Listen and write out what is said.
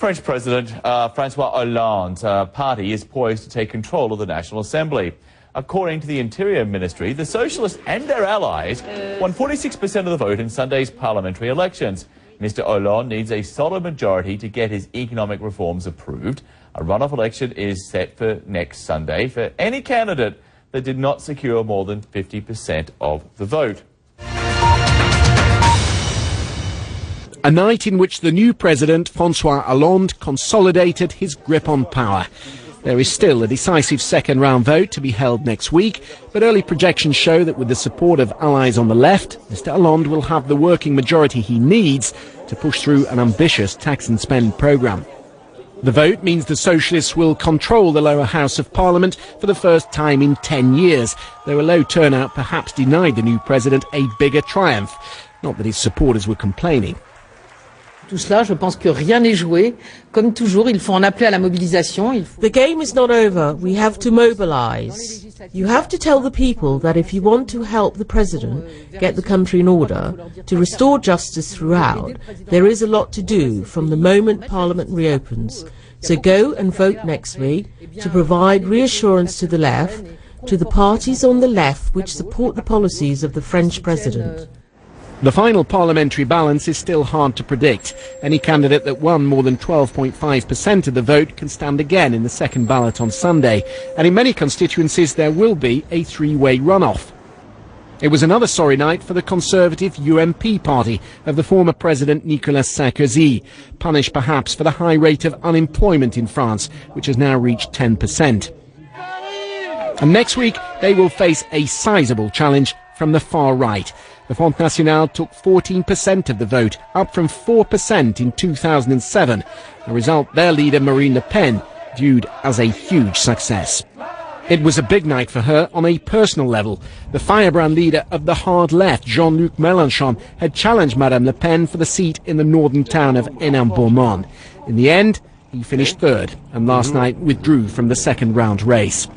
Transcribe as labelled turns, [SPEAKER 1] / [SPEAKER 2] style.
[SPEAKER 1] French President Francois Hollande's party is poised to take control of the National Assembly. According to the Interior Ministry, the Socialists and their allies won 46% of the vote in Sunday's parliamentary elections. Mr. Hollande needs a solid majority to get his economic reforms approved. A runoff election is set for next Sunday for any candidate that did not secure more than 50% of the vote.
[SPEAKER 2] A night in which the new president, Francois Hollande, consolidated his grip on power. There is still a decisive second-round vote to be held next week, but early projections show that with the support of allies on the left, Mr. Hollande will have the working majority he needs to push through an ambitious tax and spend programme. The vote means the Socialists will control the lower house of Parliament for the first time in 10 years, though a low turnout perhaps denied the new president a bigger triumph. Not that his supporters were complaining.
[SPEAKER 3] Tout cela, je pense que rien n'est joué. Comme toujours, il faut en appeler à la mobilisation.
[SPEAKER 4] The game is not over. We have to mobilise. You have to tell the people that if you want to help the president get the country in order, to restore justice throughout, there is a lot to do from the moment Parliament reopens. So go and vote next week to provide reassurance to the left, to the parties on the left which support the policies of the French president.
[SPEAKER 2] The final parliamentary balance is still hard to predict. Any candidate that won more than 12.5% of the vote can stand again in the second ballot on Sunday. And in many constituencies there will be a three-way runoff. It was another sorry night for the Conservative UMP party of the former President Nicolas Sarkozy, punished perhaps for the high rate of unemployment in France, which has now reached 10%. And next week they will face a sizable challenge from the far right. The Front National took 14% of the vote, up from 4% in 2007, a result their leader Marine Le Pen viewed as a huge success. It was a big night for her on a personal level. The firebrand leader of the hard left, Jean-Luc Mélenchon, had challenged Madame Le Pen for the seat in the northern town of Hénin-Beaumont. In the end, he finished third and last night withdrew from the second round race.